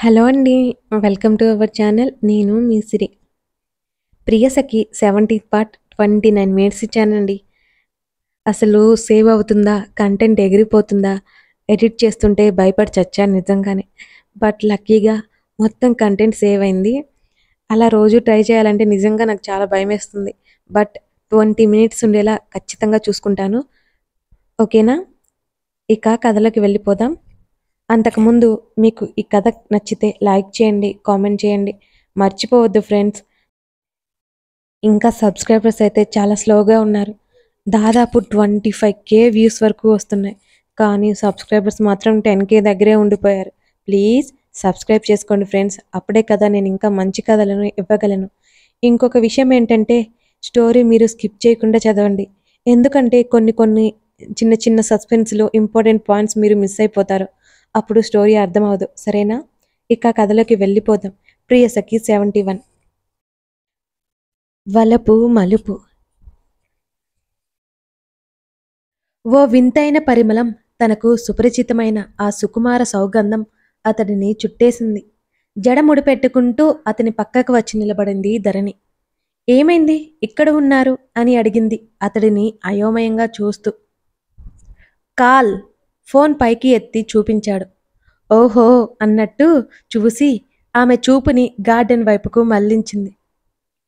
Hello అండి. Welcome to our channel. నేను మీ సిరి. 'Priyasakhi' 17th part 29 minutes ఇచ్చానండి. అసలు సేవ్ అవుతుందా? కంటెంట్ ఎగిరిపోతుందా? ఎడిట్ చేస్తుంటే భయపడి చచ్చాను నిజంగానే. బట్ లక్కీగా మొత్తం కంటెంట్ సేవ్ అయింది. అలా రోజు ట్రై చేయాలంటే నిజంగా నాకు చాలా భయమేస్తుంది. బట్ 20 మినిట్స్ ఉండేలా ఖచ్చితంగా చూసుకుంటాను. ఓకేనా? ఇక కథలోకి వెళ్ళిపోదాం. అంతకుముందు మీకు ఈ కథ నచ్చితే లైక్ చేయండి, కామెంట్ చేయండి. మర్చిపోవద్దు ఫ్రెండ్స్. ఇంకా సబ్స్క్రైబర్స్ అయితే చాలా స్లోగా ఉన్నారు. దాదాపు 25K వ్యూస్ వరకు వస్తున్నాయి. కానీ సబ్స్క్రైబర్స్ మాత్రం 10K దగ్గరే ఉండిపోయారు. ప్లీజ్ సబ్స్క్రైబ్ చేసుకోండి ఫ్రెండ్స్. అప్పుడే కదా నేను ఇంకా మంచి కథలను ఇవ్వగలను. ఇంకొక విషయం ఏంటంటే స్టోరీ మీరు స్కిప్ చేయకుండా చదవండి. ఎందుకంటే కొన్ని చిన్న చిన్న సస్పెన్స్‌లో ఇంపార్టెంట్ పాయింట్స్ మీరు మిస్ అయిపోతారు. అప్పుడు స్టోరీ అర్థమవ్వదు. సరేనా? ఇక కథలోకి వెళ్ళిపోదాం. 'ప్రియసఖి' 71. వలపు మలుపు. ఓ వింతైన పరిమళం, తనకు సుపరిచితమైన ఆ సుకుమార సౌగంధం అతడిని చుట్టేసింది. జడ ముడిపెట్టుకుంటూ అతని పక్కకు వచ్చి నిలబడింది ధరణి. ఏమైంది? ఇక్కడ ఉన్నారు అని అడిగింది అతడిని అయోమయంగా చూస్తూ. కాల్. ఫోన్ పైకి ఎత్తి చూపించాడు. ఓహో అన్నట్టు చూసి ఆమె చూపుని గార్డెన్ వైపుకు మళ్లించింది.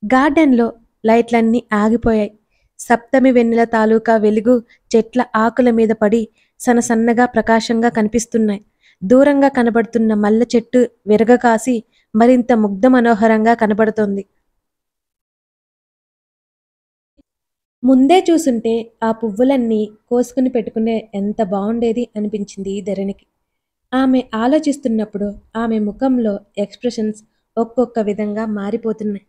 గార్డెన్లో లైట్లన్నీ ఆగిపోయాయి. సప్తమి వెన్నెల తాలూకా వెలుగు చెట్ల ఆకుల మీద పడి సన్నసన్నగా ప్రకాశంగా కనిపిస్తున్నాయి. దూరంగా కనబడుతున్న మల్లె చెట్టు విరగకాసి మరింత ముగ్ధ మనోహరంగా కనబడుతోంది. ముందే చూసుంటే ఆ పువ్వులన్నీ కోసుకుని పెట్టుకునే ఎంత బావుండేది అనిపించింది ధరణికి. ఆమె ఆలోచిస్తున్నప్పుడు ఆమె ముఖంలో ఎక్స్ప్రెషన్స్ ఒక్కొక్క విధంగా మారిపోతున్నాయి.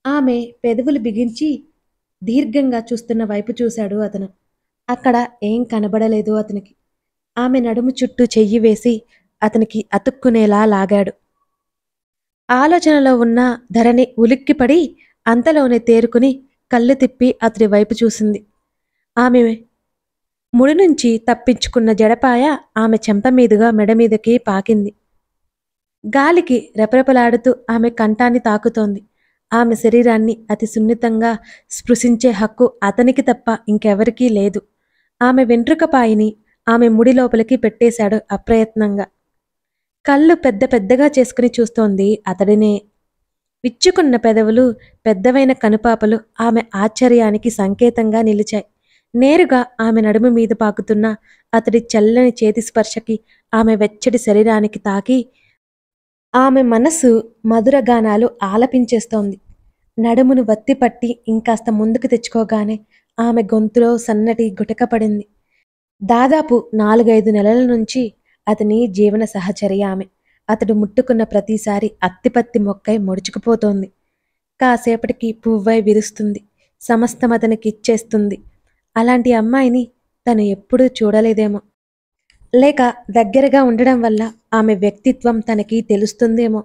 ఆమె పెదవులు బిగించి దీర్ఘంగా చూస్తున్న వైపు చూశాడు అతను. అక్కడ ఏం కనబడలేదు అతనికి. ఆమె నడుము చుట్టూ చెయ్యి వేసి అతనికి అతుక్కునేలా లాగాడు. ఆలోచనలో ఉన్న ధరణి ఉలిక్కిపడి అంతలోనే తేరుకుని కళ్ళు తిప్పి అతడి వైపు చూసింది. ఆమె ముడి నుంచి తప్పించుకున్న జడపాయ ఆమె చెంప మీదుగా మెడ మీదకి పాకింది. గాలికి రెపరెపలాడుతూ ఆమె కంఠాన్ని తాకుతోంది. ఆమె శరీరాన్ని అతి సున్నితంగా స్పృశించే హక్కు అతనికి తప్ప ఇంకెవరికీ లేదు. ఆమె వెంట్రుకపాయిని ఆమె ముడి లోపలికి పెట్టేశాడు అప్రయత్నంగా. కళ్ళు పెద్ద పెద్దగా చేసుకుని చూస్తోంది అతడినే. విచ్చుకున్న పెదవులు, పెద్దవైన కనుపాపలు ఆమె ఆశ్చర్యానికి సంకేతంగా నిలిచాయి. నేరుగా ఆమె నడుము మీద పాకుతున్న అతడి చల్లని చేతి స్పర్శకి ఆమె వెచ్చటి శరీరానికి తాకి ఆమె మనసు మధురగానాలు ఆలపించేస్తోంది. నడుమును వత్తిపట్టి ఇంకాస్త ముందుకు తెచ్చుకోగానే ఆమె గొంతులో సన్నటి గుటక పడింది. దాదాపు 4-5 నెలల నుంచి అతని జీవన సహచరి ఆమె. అతడు ముట్టుకున్న ప్రతిసారి అత్తిపత్తి మొక్కై ముడుచుకుపోతోంది. కాసేపటికి పువ్వై విరుస్తుంది. సమస్తం అతనికి ఇచ్చేస్తుంది. అలాంటి అమ్మాయిని తను ఎప్పుడూ చూడలేదేమో. లేక దగ్గరగా ఉండడం వల్ల ఆమె వ్యక్తిత్వం తనకి తెలుస్తుందేమో.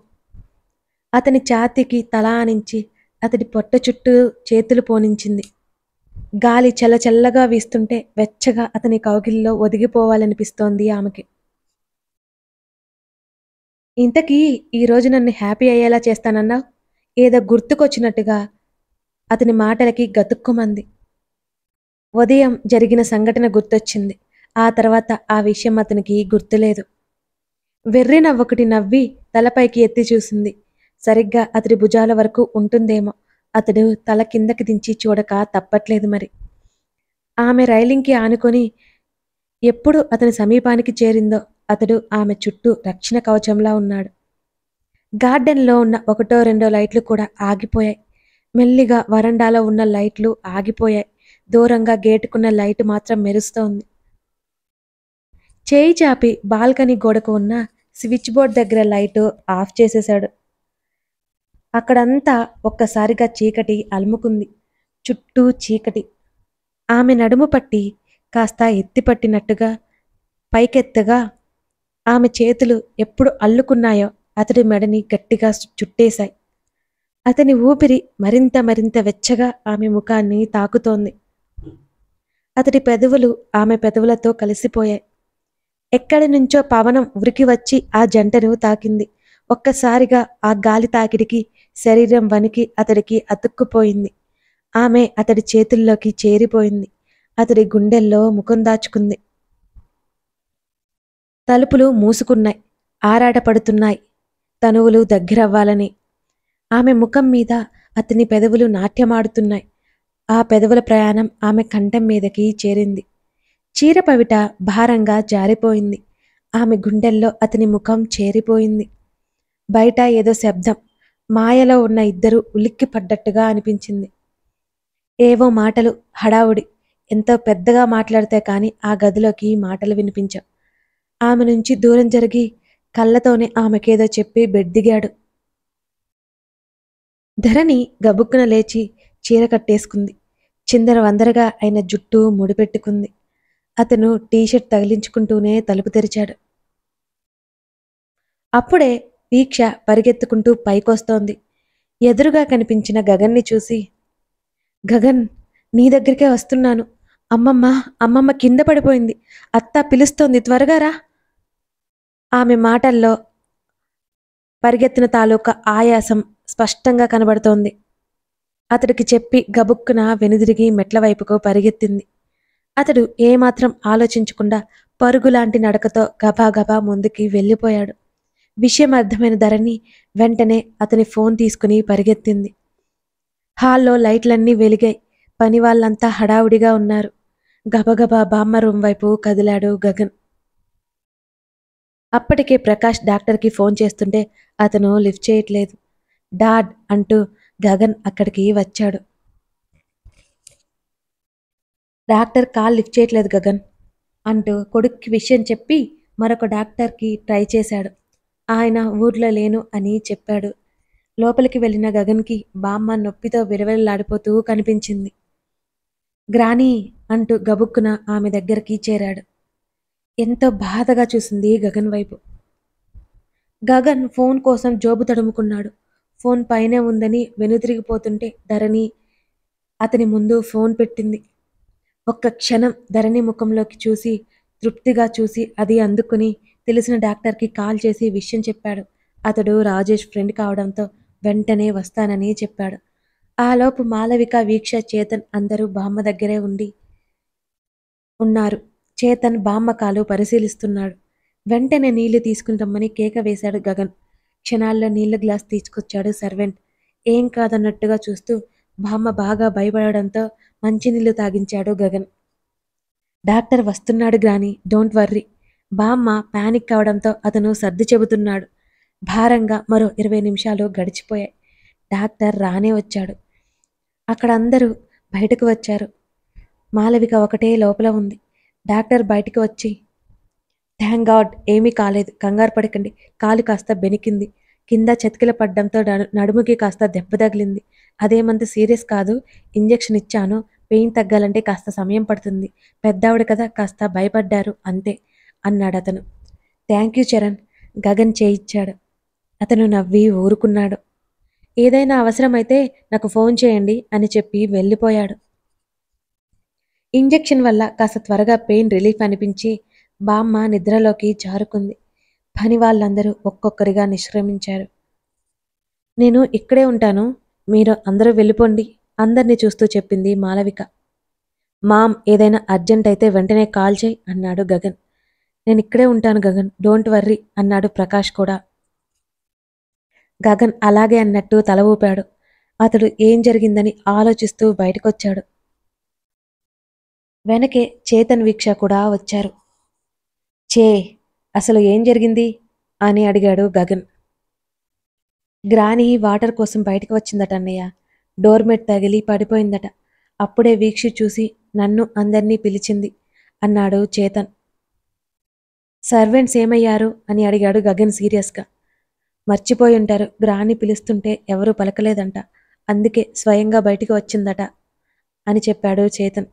అతని ఛాతీకి తల ఆనించి అతడి పొట్ట చుట్టూ చేతులు పోనించింది. గాలి చల్లచల్లగా వీస్తుంటే వెచ్చగా అతని కౌగిలిలో ఒదిగిపోవాలనిపిస్తోంది ఆమెకి. ఇంతకీ ఈరోజు నన్ను హ్యాపీ అయ్యేలా చేస్తానన్నావ్? ఏదో గుర్తుకొచ్చినట్టుగా అతని మాటలకి గతుక్కుమంది. ఉదయం జరిగిన సంఘటన గుర్తొచ్చింది. ఆ తర్వాత ఆ విషయం అతనికి గుర్తులేదు. వెర్రి నవ్వొకటి నవ్వి తలపైకి ఎత్తి చూసింది. సరిగ్గా అతడి భుజాల వరకు ఉంటుందేమో. అతడు తల కిందకి దించి చూడక తప్పట్లేదు మరి. ఆమె రైలింగ్కి ఆనుకొని ఎప్పుడు అతని సమీపానికి చేరిందో అతడు ఆమె చుట్టూ రక్షణ కవచంలా ఉన్నాడు. గార్డెన్లో ఉన్న 1-2 లైట్లు కూడా ఆగిపోయాయి. మెల్లిగా వరండాలో ఉన్న లైట్లు ఆగిపోయాయి. దూరంగా గేటుకున్న లైటు మాత్రం మెరుస్తోంది. చేయి చాపి బాల్కనీ గోడకు ఉన్న స్విచ్ బోర్డ్ దగ్గర లైటు ఆఫ్ చేసేశాడు. అక్కడంతా ఒక్కసారిగా చీకటి అలుముకుంది. చుట్టూ చీకటి. ఆమె నడుము పట్టి కాస్త ఎత్తిపట్టినట్టుగా పైకెత్తగా ఆమె చేతులు ఎప్పుడు అల్లుకున్నాయో అతడి మెడని గట్టిగా చుట్టేశాయి. అతని ఊపిరి మరింత మరింత వెచ్చగా ఆమె ముఖాన్ని తాకుతోంది. అతడి పెదవులు ఆమె పెదవులతో కలిసిపోయాయి. ఎక్కడి నుంచో పవనం ఉరికి వచ్చి ఆ జంటను తాకింది. ఒక్కసారిగా ఆ గాలి తాకిడికి శరీరం వణికి అతడికి అతుక్కుపోయింది. ఆమె అతడి చేతుల్లోకి చేరిపోయింది. అతడి గుండెల్లో ముఖం దాచుకుంది. తలుపులు మూసుకున్నాయి. ఆరాటపడుతున్నాయి తనువులు దగ్గరవ్వాలని. ఆమె ముఖం మీద అతని పెదవులు నాట్యమాడుతున్నాయి. ఆ పెదవుల ప్రయాణం ఆమె కంఠం మీదకి చేరింది. చీర పవిట భారంగా జారిపోయింది. ఆమె గుండెల్లో అతని ముఖం చేరిపోయింది. బయట ఏదో శబ్దం. మాయలో ఉన్న ఇద్దరు ఉలిక్కి పడ్డట్టుగా అనిపించింది. ఏవో మాటలు, హడావుడి. ఎంతో పెద్దగా మాట్లాడితే కాని ఆ గదిలోకి మాటలు వినిపించావు. ఆమె నుంచి దూరం జరిగి కళ్ళతోనే ఆమెకేదో చెప్పి బెడ్ దిగాడు. ధరణి గబుక్కున లేచి చీర కట్టేసుకుంది. చిందర వందరగా అయిన జుట్టు ముడిపెట్టుకుంది. అతను టీషర్ట్ తగిలించుకుంటూనే తలుపు తెరిచాడు. అప్పుడే వీక్ష పరిగెత్తుకుంటూ పైకొస్తోంది. ఎదురుగా కనిపించిన గగన్ని చూసి, గగన్, నీ దగ్గరికే వస్తున్నాను. అమ్మమ్మ కింద పడిపోయింది. అత్త పిలుస్తోంది, త్వరగా రా. ఆమె మాటల్లో పరిగెత్తిన తాలూకా ఆయాసం స్పష్టంగా కనబడుతోంది. అతడికి చెప్పి గబుక్కున వెనుదిరిగి మెట్ల వైపుకు పరిగెత్తింది. అతడు ఏమాత్రం ఆలోచించకుండా పరుగులాంటి నడకతో గబాగబా ముందుకి వెళ్ళిపోయాడు. విషయం అర్థమైన ధరణి వెంటనే అతని ఫోన్ తీసుకుని పరిగెత్తింది. హాల్లో లైట్లన్నీ వెలిగాయి. పని వాళ్ళంతా హడావుడిగా ఉన్నారు. గబగబా బామ్మ రూమ్ వైపు కదిలాడు గగన్. అప్పటికే ప్రకాష్ డాక్టర్కి ఫోన్ చేస్తుంటే అతను లిఫ్ట్ చేయట్లేదు. డాడ్ అంటూ గగన్ అక్కడికి వచ్చాడు. డాక్టర్ కాల్ లిఫ్ట్ చేయట్లేదు గగన్ అంటూ కొడుక్కి విషయం చెప్పి మరొక డాక్టర్కి ట్రై చేశాడు. ఆయన ఊర్లో లేను అని చెప్పాడు. లోపలికి వెళ్ళిన గగన్కి బామ్మ నొప్పితో విలవిల్లాడిపోతూ కనిపించింది. గ్రానీ అంటూ గబుక్కున ఆమె దగ్గరికి చేరాడు. ఎంతో బాధగా చూసింది గగన్ వైపు. గగన్ ఫోన్ కోసం జోబు తడుముకున్నాడు. ఫోన్ పైనే ఉందని వెనుతిరిగిపోతుంటే ధరణి అతని ముందు ఫోన్ పెట్టింది. ఒక్క క్షణం ధరణి ముఖంలోకి చూసి తృప్తిగా చూసి అది అందుకుని తెలిసిన డాక్టర్కి కాల్ చేసి విషయం చెప్పాడు. అతడు రాజేష్ ఫ్రెండ్ కావడంతో వెంటనే వస్తానని చెప్పాడు. ఆలోపు మాలవిక, వీక్ష, చేతన్ అందరూ బామ్మ దగ్గరే ఉన్నారు. చేతన్ బామ్మ కాలు పరిశీలిస్తున్నాడు. వెంటనే నీళ్లు తీసుకుని రమ్మని కేక వేశాడు గగన్. క్షణాల్లో నీళ్ల గ్లాస్ తీసుకొచ్చాడు సర్వెంట్. ఏం కాదన్నట్టుగా చూస్తూ బామ్మ బాగా భయపడడంతో మంచినీళ్లు తాగించాడు గగన్. డాక్టర్ వస్తున్నాడు గ్రాని, డోంట్ వర్రీ. బామ్మ పానిక్ కావడంతో అతను సర్ది చెబుతున్నాడు. భారంగా మరో 20 నిమిషాలు గడిచిపోయాయి. డాక్టర్ రానే వచ్చాడు. అక్కడ అందరూ బయటకు వచ్చారు. మాలవిక ఒకటే లోపల ఉంది. డాక్టర్ బయటికి వచ్చి, థ్యాంక్ గాడ్ ఏమీ కాలేదు, కంగారు పడకండి. కాలు కాస్త బెనికింది. కింద చతికిల పడ్డంతో నడుముకి కాస్త దెబ్బ తగిలింది. అదేమంత సీరియస్ కాదు. ఇంజెక్షన్ ఇచ్చాను. పెయిన్ తగ్గాలంటే కాస్త సమయం పడుతుంది. పెద్దావిడ కదా, కాస్త భయపడ్డారు అంతే అన్నాడు అతను. Thank you Charan. గగన్ చేయిచ్చాడు. అతను నవ్వి ఊరుకున్నాడు. ఏదైనా అవసరమైతే నాకు ఫోన్ చేయండి అని చెప్పి వెళ్ళిపోయాడు. ఇంజెక్షన్ వల్ల కాస్త త్వరగా పెయిన్ రిలీఫ్ అనిపించి బామ్మ నిద్రలోకి జారుకుంది. పని వాళ్ళందరూ ఒక్కొక్కరిగా నిష్క్రమించారు. నేను ఇక్కడే ఉంటాను, మీరు అందరూ వెళ్ళిపోండి అందరినీ చూస్తూ చెప్పింది మాలవిక. మామ్, ఏదైనా అర్జెంట్ అయితే వెంటనే కాల్ చేయి అన్నాడు గగన్. నేను ఇక్కడే ఉంటాను గగన్, డోంట్ వర్రీ అన్నాడు ప్రకాష్ కూడా. గగన్ అలాగే అన్నట్టు తల ఊపాడు. అతడు ఏం జరిగిందని ఆలోచిస్తూ బయటకొచ్చాడు. వెనకే చేతన్, వీక్ష కూడా వచ్చారు. చే, అసలు ఏం జరిగింది అని అడిగాడు గగన్. గ్రాని వాటర్ కోసం బయటకు వచ్చిందట అన్నయ్య. డోర్మెట్ తగిలి పడిపోయిందట. అప్పుడే వీక్ష చూసి నన్ను అందర్నీ పిలిచింది అన్నాడు చేతన్. సర్వెంట్స్ ఏమయ్యారు అని అడిగాడు గగన్ సీరియస్గా. మర్చిపోయి ఉంటారు. గ్రాని పిలుస్తుంటే ఎవరూ పలకలేదంట. అందుకే స్వయంగా బయటికి వచ్చిందట అని చెప్పాడు చేతన్.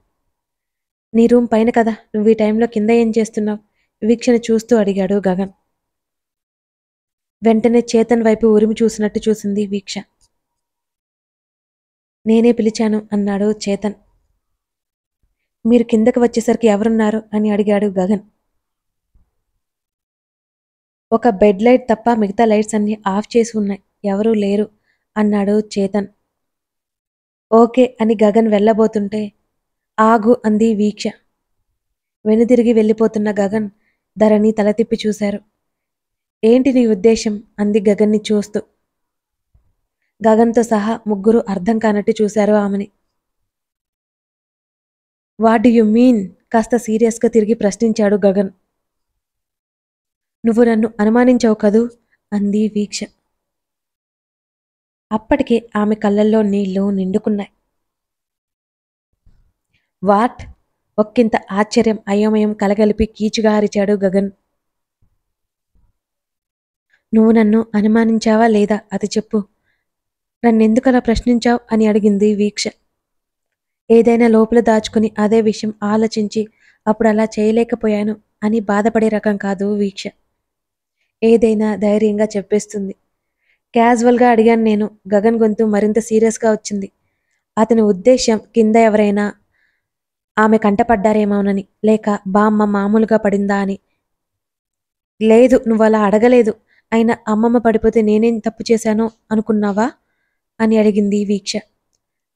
నీ రూమ్ పైన కదా, నువ్వు ఈ టైంలో కింద ఏం చేస్తున్నావు? వీక్షను చూస్తూ అడిగాడు గగన్. వెంటనే చేతన్ వైపు ఉరిమి చూసినట్టు చూసింది వీక్ష. నేనే పిలిచాను అన్నాడు చేతన్. మీరు కిందకు వచ్చేసరికి ఎవరున్నారు అని అడిగాడు గగన్. ఒక బెడ్ లైట్ తప్ప మిగతా లైట్స్ అన్నీ ఆఫ్ చేసి ఉన్నాయి. ఎవరూ లేరు అన్నాడు చేతన్. ఓకే అని గగన్ వెళ్ళబోతుంటే ఆగు అంది వీక్ష. వెనుదిరిగి వెళ్ళిపోతున్న గగన్ ధరణి తల తిప్పి చూశారు. ఏంటి నీ ఉద్దేశం అంది గగన్ని చూస్తూ. గగన్తో సహా ముగ్గురు అర్థం కానట్టు చూశారు ఆమెని. వాట్ డు యు మీన్ కాస్త సీరియస్గా తిరిగి ప్రశ్నించాడు గగన్. నువ్వు నన్ను అనుమానించావు కదూ అంది వీక్ష. అప్పటికే ఆమె కళ్ళల్లో నీళ్లు నిండుకున్నాయి. వాట్? ఒక్కింత ఆశ్చర్యం అయోమయం కలగలిపి కీచుగా అరిచాడు గగన్. నువ్వు నన్ను అనుమానించావా లేదా అది చెప్పు. నన్నెందుకలా ప్రశ్నించావు అని అడిగింది వీక్ష. ఏదైనా లోపల దాచుకుని అదే విషయం ఆలోచించి అప్పుడు అలా చేయలేకపోయాను అని బాధపడే రకం కాదు వీక్ష. ఏదైనా ధైర్యంగా చెప్పేస్తుంది. క్యాజువల్గా అడిగాను నేను. గగన్ గొంతు మరింత సీరియస్గా వచ్చింది. అతని ఉద్దేశ్యం కింద ఎవరైనా ఆమె కంటపడ్డారేమోనని, లేక బామ్మ మామూలుగా పడిందా అని. లేదు, నువ్వలా అడగలేదు. అయినా అమ్మమ్మ పడిపోతే నేనేం తప్పు చేశానో అనుకున్నావా అని అడిగింది వీక్ష.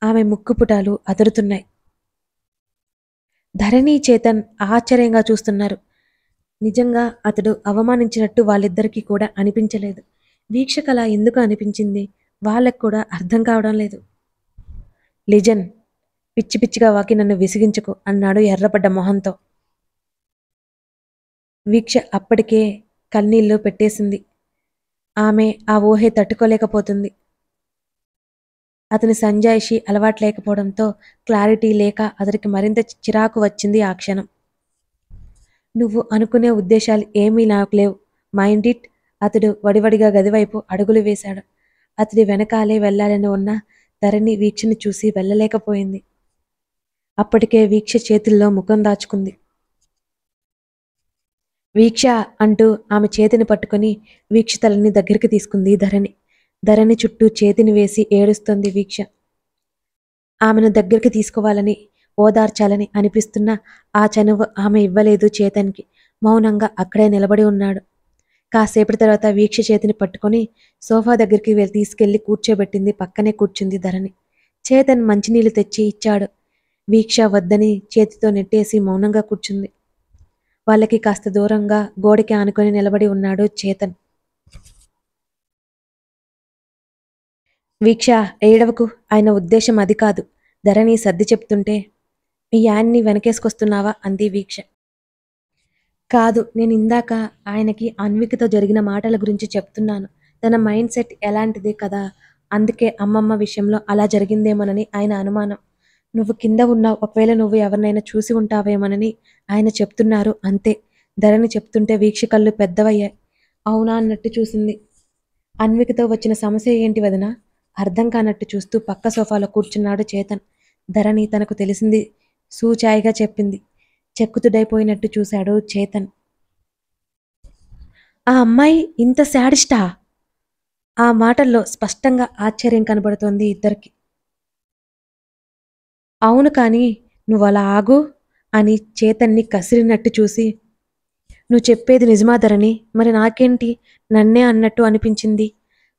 ఆమె ముక్కుపుటాలు అదురుతున్నాయి. ధరణి చేతన్ ఆశ్చర్యంగా చూస్తున్నారు. నిజంగా అతడు అవమానించినట్టు వాళ్ళిద్దరికీ కూడా అనిపించలేదు. వీక్షకలా ఎందుకు అనిపించింది వాళ్ళకు కూడా అర్థం కావడం లేదు. లిజన్, పిచ్చి పిచ్చిగా వాకి నన్ను విసిగించుకు అన్నాడు ఎర్రపడ్డ మొహంతో. వీక్ష అప్పటికే కన్నీళ్లు పెట్టేసింది. ఆమె ఆ ఊహే తట్టుకోలేకపోతుంది. అతని సంజాయిషి అలవాట్లేకపోవడంతో క్లారిటీ లేక అతనికి మరింత చిరాకు వచ్చింది ఆ క్షణం. నువ్వు అనుకునే ఉద్దేశాలు ఏమీ నాకు లేవు. Mind it. అతడు వడివడిగా గదివైపు అడుగులు వేశాడు. అతడి వెనకాలే వెళ్లాలని ఉన్న ధరణి వీక్షని చూసి వెళ్ళలేకపోయింది. అప్పటికే వీక్ష చేతుల్లో ముఖం దాచుకుంది. వీక్ష అంటూ ఆమె చేతిని పట్టుకుని వీక్ష తలని దగ్గరికి తీసుకుంది ధరణి. ధరణి చుట్టూ చేతిని వేసి ఏడుస్తోంది వీక్ష. ఆమెను దగ్గరికి తీసుకోవాలని, ఓదార్చాలని అనిపిస్తున్నా ఆ చనువు ఆమె ఇవ్వలేదు చేతన్కి. మౌనంగా అక్కడే నిలబడి ఉన్నాడు. కాసేపటి తర్వాత వీక్ష చేతిని పట్టుకొని సోఫా దగ్గరికి తీసుకెళ్లి కూర్చోబెట్టింది. పక్కనే కూర్చుంది ధరణి. చేతన్ మంచినీళ్లు తెచ్చి ఇచ్చాడు. వీక్ష వద్దని చేతితో నెట్టేసి మౌనంగా కూర్చుంది. వాళ్ళకి కాస్త దూరంగా గోడకి ఆనుకొని నిలబడి ఉన్నాడు చేతన్. వీక్ష, ఏడవకు. ఆయన ఉద్దేశం అది కాదు. ధరణి సర్ది చెప్తుంటే మీ యాన్ని వెనకేసుకొస్తున్నావా అంది వీక్ష. కాదు, నేను ఇందాక ఆయనకి అన్వికతో జరిగిన మాటల గురించి చెప్తున్నాను. తన మైండ్ సెట్ ఎలాంటిది కదా, అందుకే అమ్మమ్మ విషయంలో అలా జరిగిందేమోనని ఆయన అనుమానం. నువ్వు కింద ఉన్నావు, ఒకవేళ నువ్వు ఎవరినైనా చూసి ఉంటావేమోనని ఆయన చెప్తున్నారు అంతే. ధరణి చెప్తుంటే వీక్ష కళ్ళు పెద్దవయ్యాయి. అవునా అన్నట్టు చూసింది. అన్వికతో వచ్చిన సమస్య ఏంటి వదినా? అర్థం కానట్టు చూస్తూ పక్క సోఫాలో కూర్చున్నాడు చేతన్. ధరణి తనకు తెలిసింది సూచాయిగా చెప్పింది. చెక్కుతుడైపోయినట్టు చూశాడు చేతన్. ఆ అమ్మాయి ఇంత శాడిస్టా? ఆ మాటల్లో స్పష్టంగా ఆశ్చర్యం కనబడుతోంది ఇద్దరికి. అవును, కానీ నువ్వలా ఆగు అని చేతన్ని కసిరినట్టు చూసి, నువ్వు చెప్పేది నిజమా ధరణి? మరి నాకేంటి నన్నే అన్నట్టు అనిపించింది.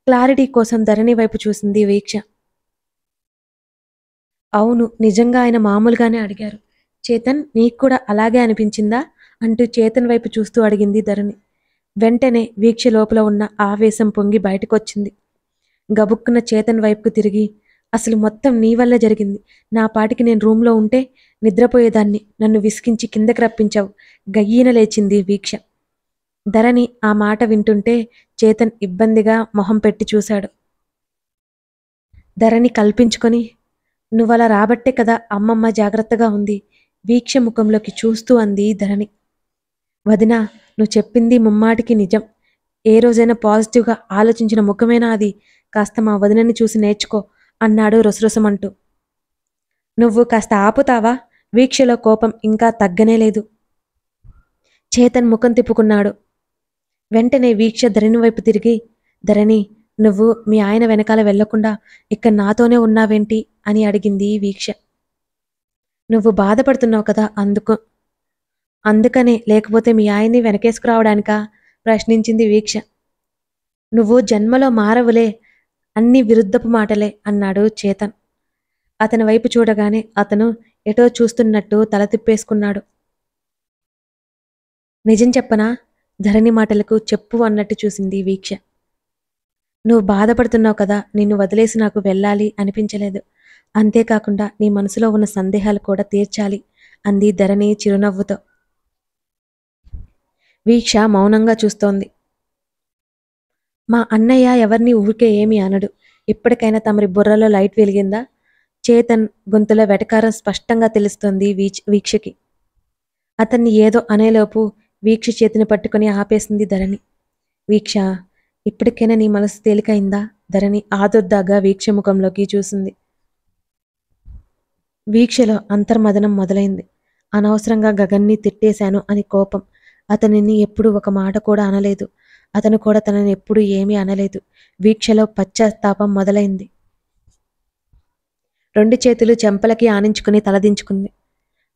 క్లారిటీ కోసం ధరణి వైపు చూసింది వీక్ష. అవును, నిజంగా ఆయన మామూలుగానే అడిగారు. చేతన్, నీకు కూడా అలాగే అనిపించిందా అంటూ చేతన్ వైపు చూస్తూ అడిగింది ధరణి. వెంటనే వీక్ష లోపల ఉన్న ఆవేశం పొంగి బయటకొచ్చింది. గబుక్కున చేతన్ వైపుకు తిరిగి, అసలు మొత్తం నీ వల్ల జరిగింది. నా పాటికి నేను రూమ్లో ఉంటే నిద్రపోయేదాన్ని. నన్ను విసిగించి కిందకి రప్పించావు. గయ్యీన లేచింది వీక్ష. ధరణి ఆ మాట వింటుంటే చేతన్ ఇబ్బందిగా మొహం పెట్టి చూశాడు. ధరణి కల్పించుకొని, నువ్వలా రాబట్టే కదా అమ్మమ్మ జాగ్రత్తగా ఉంది. వీక్ష ముఖంలోకి చూస్తూ అంది ధరణి. వదినా, నువ్వు చెప్పింది ముమ్మాటికి నిజం. ఏ రోజైనా పాజిటివ్గా ఆలోచించిన ముఖమేనా అది? కాస్త మా వదినని చూసి నేర్చుకో అన్నాడు రొసరొసమంటూ. నువ్వు కాస్త ఆపుతావా? వీక్షలో కోపం ఇంకా తగ్గనే లేదు. చేతన్ ముఖం తిప్పుకున్నాడు. వెంటనే వీక్ష ధరణి వైపు తిరిగి, ధరణి, నువ్వు మీ ఆయన వెనకాల వెళ్లకుండా ఇక్కడ నాతోనే ఉన్నావేంటి అని అడిగింది వీక్ష. నువ్వు బాధపడుతున్నావు కదా అందుకనే, లేకపోతే మీ ఆయన్ని వెనకేసుకురావడానికా? ప్రశ్నించింది వీక్ష. నువ్వు జన్మలో మారవులే, అన్ని విరుద్ధపు మాటలే అన్నాడు చేతన్. అతని వైపు చూడగానే అతను ఎటో చూస్తున్నట్టు తల తిప్పేసుకున్నాడు. నిజం చెప్పనా? ధరణి మాటలకు చెప్పు అన్నట్టు చూసింది వీక్ష. నువ్వు బాధపడుతున్నావు కదా, నిన్ను వదిలేసి నాకు వెళ్ళాలి అనిపించలేదు. అంతేకాకుండా నీ మనసులో ఉన్న సందేహాలు కూడా తీర్చాలి అంది ధరణి చిరునవ్వుతో. వీక్ష మౌనంగా చూస్తోంది. మా అన్నయ్య ఎవరిని ఊరికే ఏమీ అనడు. ఇప్పటికైనా తమరి బుర్రలో లైట్ వెలిగిందా? చేతన్ గొంతులో వెటకారం స్పష్టంగా తెలుస్తోంది వీక్షకి. అతన్ని ఏదో అనేలోపు వీక్ష చేతిని పట్టుకుని ఆపేసింది ధరణి. వీక్ష, ఇప్పటికైనా నీ మనసు తేలికైందా? ధరణి ఆదుర్దాగా వీక్ష ముఖంలోకి చూసింది. వీక్షలో అంతర్మదనం మొదలైంది. అనవసరంగా గగన్ని తిట్టేశాను అని కోపం. అతనిని ఎప్పుడూ ఒక మాట కూడా అనలేదు. అతను కూడా తనని ఎప్పుడూ ఏమీ అనలేదు. వీక్షలో పశ్చాత్తాపం మొదలైంది. 2 చేతులు చెంపలకి ఆనించుకుని తలదించుకుంది.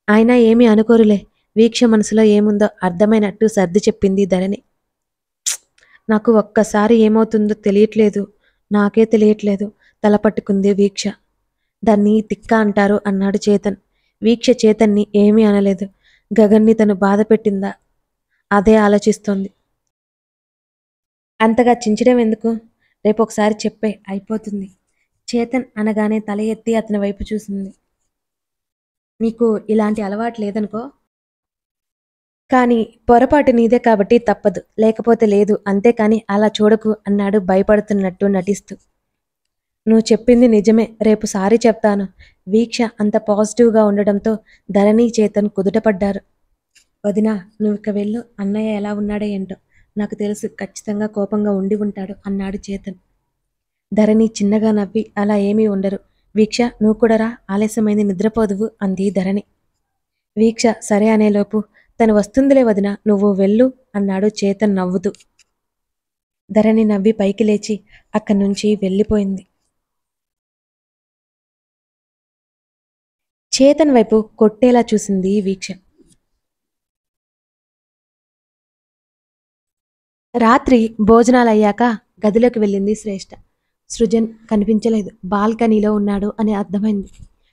అయినా ఏమీ అనుకోరులే. వీక్ష మనసులో ఏముందో అర్థమైనట్టు సర్ది చెప్పింది ధరణి. నాకు ఒక్కసారి ఏమవుతుందో తెలియట్లేదు, నాకే తెలియట్లేదు తల పట్టుకుంది వీక్ష. దాన్ని తిక్క అంటారు అన్నాడు చేతన్. వీక్ష చేతన్ని ఏమీ అనలేదు. గగన్ని తను బాధ పెట్టిందా అదే ఆలోచిస్తోంది. అంతగా చించడం ఎందుకు? రేపు ఒకసారి చెప్పే అయిపోతుంది. చేతన్ అనగానే తల ఎత్తి అతని వైపు చూసింది. నీకు ఇలాంటి అలవాటు లేదనుకో, కానీ పొరపాటు నీదే కాబట్టి తప్పదు, లేకపోతే లేదు, అంతేకాని అలా చూడకు అన్నాడు భయపడుతున్నట్టు నటిస్తూ. నువ్వు చెప్పింది నిజమే, రేపు సారీ చెప్తాను. వీక్ష అంత పాజిటివ్గా ఉండడంతో ధరణి చేతన్ కుదుటపడ్డారు. వదినా, నువ్వు ఇక వెళ్ళు. అన్నయ్య ఎలా ఉన్నాడో ఏంటో, నాకు తెలుసు ఖచ్చితంగా కోపంగా ఉండి ఉంటాడు అన్నాడు చేతన్. ధరణి చిన్నగా నవ్వి, అలా ఏమీ ఉండరు. వీక్ష, నువ్వు కూడా రా, ఆలస్యమైంది, నిద్రపోదువు అంది ధరణి. వీక్ష సరే అనేలోపు, తను వస్తుందిలే వదిన, నువ్వు వెళ్ళు అన్నాడు చేతన్ నవ్వుతూ. ధరణి నవ్వి పైకి లేచి అక్కడి నుంచి వెళ్ళిపోయింది. చేతన్ వైపు కొట్టేలా చూసింది వీక్ష. రాత్రి భోజనాలయ్యాక గదిలోకి వెళ్ళింది శ్రేష్ఠ. సృజన్ కనిపించలేదు. బాల్కనీలో ఉన్నాడు అని అర్థమైంది.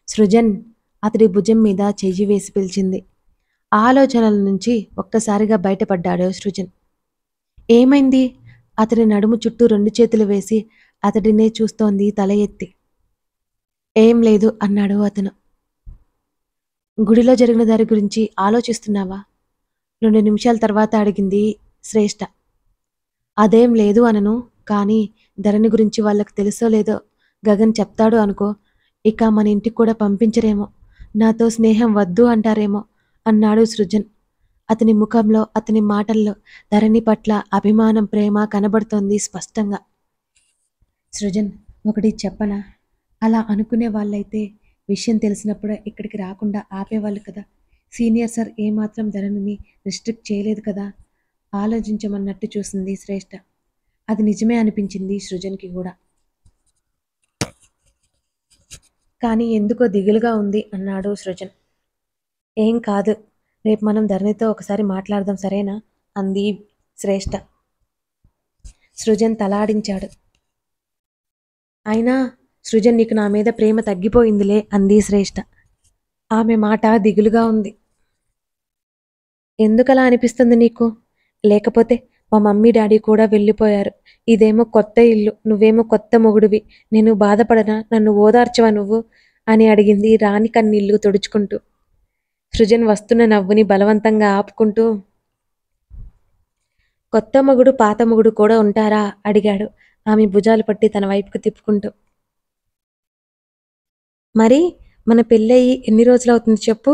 సృజన్ అతడి భుజం మీద చెయ్యి వేసి పిలిచింది. ఆలోచనల నుంచి ఒక్కసారిగా బయటపడ్డాడు సృజన్. ఏమైంది? అతడి నడుము చుట్టూ 2 చేతులు వేసి అతడినే చూస్తోంది తల ఎత్తి. ఏం లేదు అన్నాడు అతను. గుడిలో జరిగిన దారి గురించి ఆలోచిస్తున్నావా? 2 నిమిషాల తర్వాత అడిగింది శ్రేష్ఠ. అదేం లేదు అనను, కానీ ధరణి గురించి వాళ్ళకి తెలుసో లేదో గగన్ చెప్తాడు అనుకో, ఇక మన ఇంటికి కూడా పంపించరేమో, నాతో స్నేహం వద్దు అంటారేమో అన్నాడు సృజన్. అతని ముఖంలో, అతని మాటల్లో ధరణి పట్ల అభిమానం, ప్రేమ కనబడుతోంది స్పష్టంగా. సృజన్, ఒకటి చెప్పనా? అలా అనుకునే వాళ్ళైతే విషయం తెలిసినప్పుడే ఇక్కడికి రాకుండా ఆపేవాళ్ళు కదా. సీనియర్ సార్ ఏమాత్రం ధరణిని రిస్ట్రిక్ట్ చేయలేదు కదా. ఆలోచించమన్నట్టు చూసింది శ్రేష్ఠ. అది నిజమే అనిపించింది సృజన్కి కూడా. కానీ ఎందుకో దిగులుగా ఉంది అన్నాడు సృజన్. ఏం కాదు, రేపు మనం ధరణితో ఒకసారి మాట్లాడదాం, సరేనా అంది శ్రేష్ఠ. సృజన్ తలాడించాడు. అయినా సృజన్, నీకు నా మీద ప్రేమ తగ్గిపోయిందిలే అంది శ్రేష్ఠ. ఆమె మాట దిగులుగా ఉంది. ఎందుకలా అనిపిస్తుంది నీకు? లేకపోతే మా మమ్మీ డాడీ కూడా వెళ్ళిపోయారు. ఇదేమో కొత్త ఇల్లు, నువ్వేమో కొత్త మొగుడివి. నేను బాధపడనా? నన్ను ఓదార్చవా నువ్వు అని అడిగింది రాణి కన్నీళ్లు తుడుచుకుంటూ. సృజన్ వస్తున్న నవ్వుని బలవంతంగా ఆపుకుంటూ, కొత్త మొగుడు పాత మొగుడు కూడా ఉంటారా అడిగాడు ఆమె భుజాలు పట్టి తన వైపుకు తిప్పుకుంటూ. మరి మన పెళ్ళయి ఎన్ని రోజులవుతుంది చెప్పు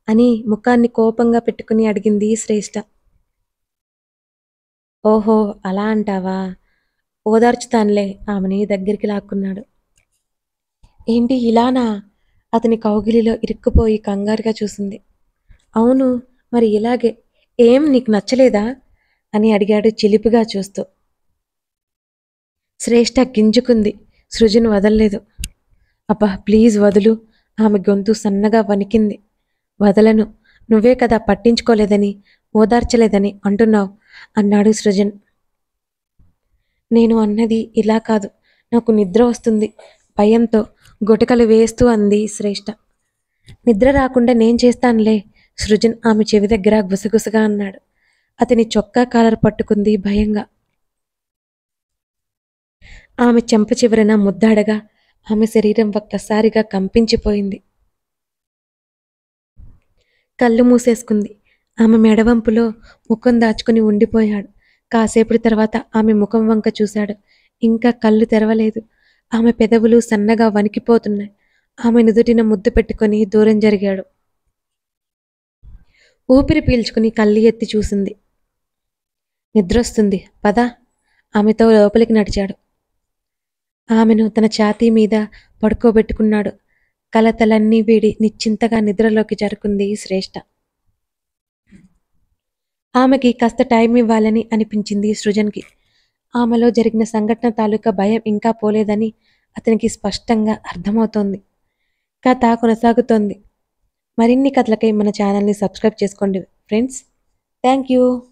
అని ముఖాన్ని కోపంగా పెట్టుకుని అడిగింది శ్రేష్ఠ. ఓహో, అలా అంటావా? ఓదార్చుతానులే ఆమెని దగ్గరికి లాక్కున్నాడు. ఏంటి ఇలానా? అతని కౌగిలిలో ఇరుక్కుపోయి కంగారుగా చూసింది. అవును, మరి ఇలాగే. ఏం నీకు నచ్చలేదా అని అడిగాడు చిలిపిగా చూస్తూ. శ్రేష్ఠ గింజుకుంది. సృజన్ వదల్లేదు. అబ్బా ప్లీజ్ వదులు. ఆమె గొంతు సన్నగా వణికింది. వదలను, నువ్వే కదా పట్టించుకోలేదని. ఓదార్చలేదని అంటున్నావు అన్నాడు సృజన్. నేను అన్నది ఇలా కాదు. నాకు నిద్ర వస్తుంది భయంతో గుటకలు వేస్తూ అంది శ్రేష్ఠ. నిద్ర రాకుండా నేను చేస్తానులే సృజన్ ఆమె చెవి దగ్గర గుసగుసగా అన్నాడు. అతని చొక్కా కాలర్ పట్టుకుంది భయంగా. ఆమె చెంప చివరన ముద్దాడగా ఆమె శరీరం ఒక్కసారిగా కంపించిపోయింది. కళ్ళు మూసేసుకుంది. ఆమె మెడవంపులో ముఖం దాచుకుని ఉండిపోయాడు. కాసేపటి తర్వాత ఆమె ముఖం వంక చూశాడు. ఇంకా కళ్ళు తెరవలేదు. ఆమె పెదవులు సన్నగా వణికిపోతున్నాయి. ఆమె నుదుటిన ముద్దు పెట్టుకుని దూరం జరిగాడు. ఊపిరి పీల్చుకుని కళ్ళు ఎత్తి చూసింది. నిద్రొస్తుంది పద ఆమెతో లోపలికి నడిచాడు. ఆమెను తన ఛాతీ మీద పడుకోబెట్టుకున్నాడు. కలతలన్నీ వీడి నిశ్చింతగా నిద్రలోకి జరుకుంది శ్రేష్ఠ. ఆమెకి కాస్త టైం ఇవ్వాలని అనిపించింది సృజన్కి. ఆమెలో జరిగిన సంఘటన తాలూకా భయం ఇంకా పోలేదని అతనికి స్పష్టంగా అర్థమవుతోంది. కథ కొనసాగుతోంది. మరిన్ని కథలకై మన ఛానల్ని సబ్స్క్రైబ్ చేసుకోండి ఫ్రెండ్స్. Thank you.